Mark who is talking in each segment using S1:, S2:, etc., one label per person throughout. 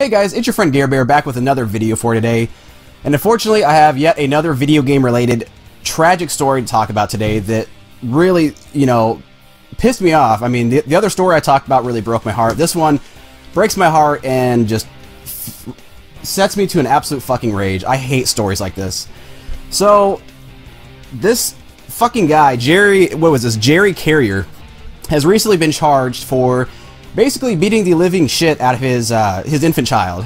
S1: Hey guys, it's your friend Gare back with another video for today. And unfortunately, I have yet another video game related tragic story to talk about today that really, pissed me off. I mean, the other story I talked about really broke my heart. This one breaks my heart and just sets me to an absolute fucking rage. I hate stories like this. So, this fucking guy, Jerry Carrier, has recently been charged for basically beating the living shit out of his infant child.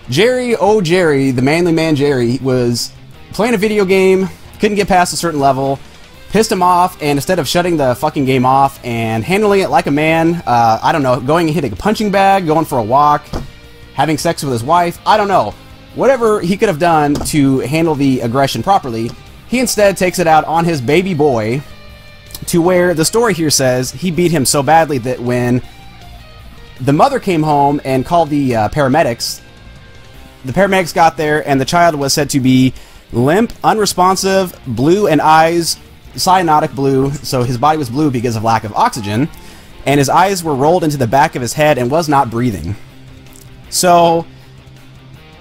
S1: Jerry, the manly man Jerry, was playing a video game, couldn't get past a certain level, pissed him off, and instead of shutting the fucking game off and handling it like a man, I don't know, going and hitting a punching bag, going for a walk, having sex with his wife, I don't know, whatever he could have done to handle the aggression properly, he instead takes it out on his baby boy, to where the story here says he beat him so badly that when the mother came home and called the paramedics got there, and the child was said to be limp, unresponsive, blue in eyes, cyanotic blue, so his body was blue because of lack of oxygen, and his eyes were rolled into the back of his head and was not breathing. So,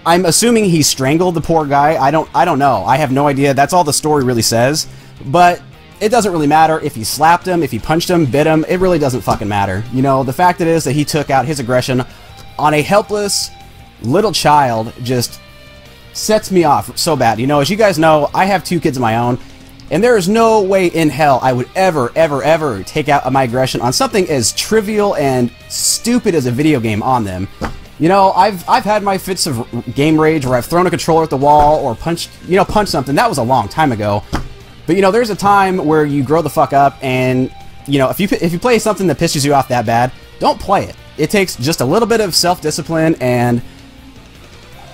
S1: I'm assuming he strangled the poor guy. I don't know. I have no idea. That's all the story really says. But it doesn't really matter if he slapped him, if he punched him, bit him. It really doesn't fucking matter. You know, the fact is that he took out his aggression on a helpless little child just sets me off so bad. You know, as you guys know, I have 2 kids of my own, and there is no way in hell I would ever take out my aggression on something as trivial and stupid as a video game on them. You know, I've had my fits of game rage where I've thrown a controller at the wall or punched something. That was a long time ago. But, you know, there's a time where you grow the fuck up, and, you know, if you play something that pisses you off that bad, don't play it. It takes just a little bit of self-discipline and,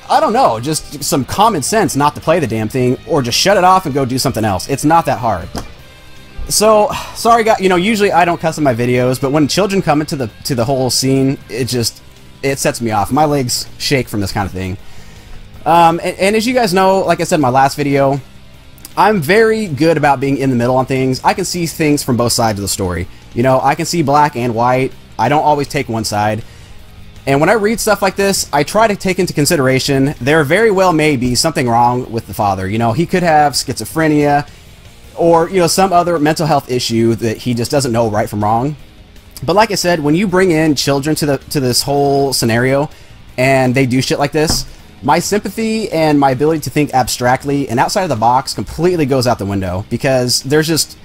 S1: I don't know, just some common sense not to play the damn thing, or just shut it off and go do something else. It's not that hard. So, sorry guys, you know, usually I don't cuss in my videos, but when children come into the whole scene, it sets me off. My legs shake from this kind of thing. And as you guys know, like I said in my last video, I'm very good about being in the middle on things. I can see things from both sides of the story. You know, I can see black and white. I don't always take one side. And when I read stuff like this, I try to take into consideration there very well may be something wrong with the father. You know, he could have schizophrenia or, you know, some other mental health issue that he just doesn't know right from wrong. But like I said, when you bring in children to this whole scenario and they do shit like this, my sympathy and my ability to think abstractly and outside of the box completely goes out the window, because there's just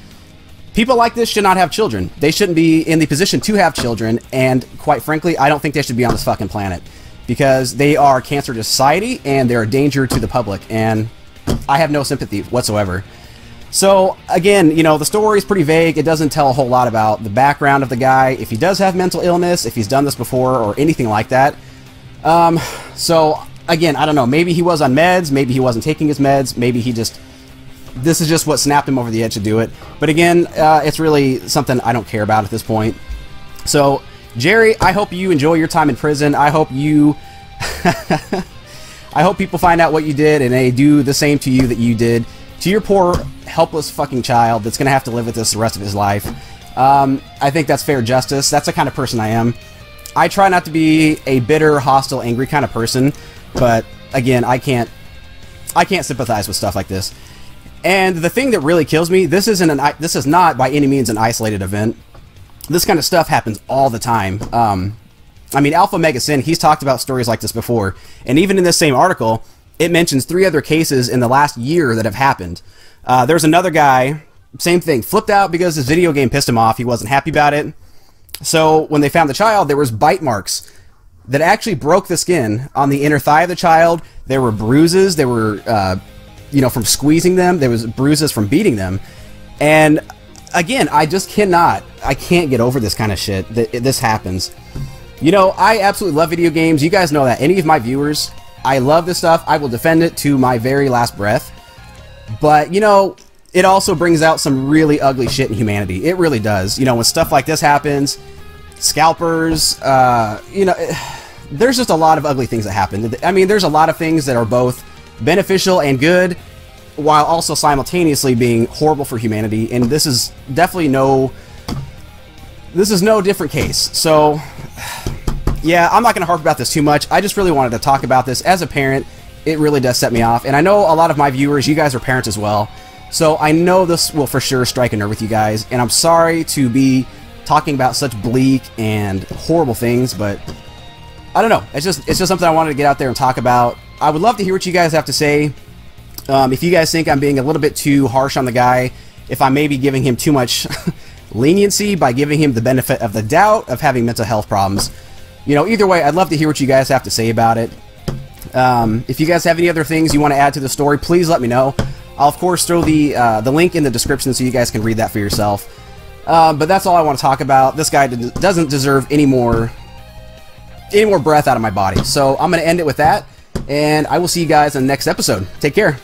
S1: people like this should not have children. They shouldn't be in the position to have children, and quite frankly, I don't think they should be on this fucking planet, because they are cancer to society and they're a danger to the public, and I have no sympathy whatsoever. So again, you know, the story is pretty vague. It doesn't tell a whole lot about the background of the guy, if he does have mental illness, if he's done this before, or anything like that. So again, I don't know, maybe he was on meds, maybe he wasn't taking his meds, maybe this is just what snapped him over the edge to do it. But again, it's really something I don't care about at this point. So, Jerry, I hope you enjoy your time in prison. I hope you... I hope people find out what you did and they do the same to you that you did to your poor, helpless fucking child that's going to have to live with this the rest of his life. I think that's fair justice. That's the kind of person I am. I try not to be a bitter, hostile, angry kind of person, but again, I can't sympathize with stuff like this. And the thing that really kills me, this is not by any means an isolated event. This kind of stuff happens all the time. I mean, Alpha Mega Sin, he's talked about stories like this before, and even in this same article, it mentions 3 other cases in the last year that have happened. There's another guy, same thing, flipped out because his video game pissed him off. He wasn't happy about it. So when they found the child, there was bite marks that actually broke the skin on the inner thigh of the child. There were bruises. There were, you know, from squeezing them. There was bruises from beating them. And again, I can't get over this kind of shit, that this happens. You know, I absolutely love video games. You guys know that. Any of my viewers, I love this stuff. I will defend it to my very last breath. But, you know, it also brings out some really ugly shit in humanity. It really does. You know, when stuff like this happens, scalpers, you know, there's just a lot of ugly things that happen. I mean, there's a lot of things that are both beneficial and good, while also simultaneously being horrible for humanity, and this is definitely no different case. So, yeah, I'm not going to harp about this too much. I just really wanted to talk about this. As a parent, it really does set me off. And I know a lot of my viewers, you guys are parents as well. So I know this will for sure strike a nerve with you guys. And I'm sorry to be talking about such bleak and horrible things, but I don't know. It's just something I wanted to get out there and talk about. I would love to hear what you guys have to say. If you guys think I'm being a little bit too harsh on the guy, if I may be giving him too much leniency by giving him the benefit of the doubt of having mental health problems. You know, either way, I'd love to hear what you guys have to say about it. If you guys have any other things you want to add to the story, please let me know. I'll, of course, throw the link in the description so you guys can read that for yourself. But that's all I want to talk about. This guy doesn't deserve any more breath out of my body. So I'm going to end it with that, and I will see you guys in the next episode. Take care.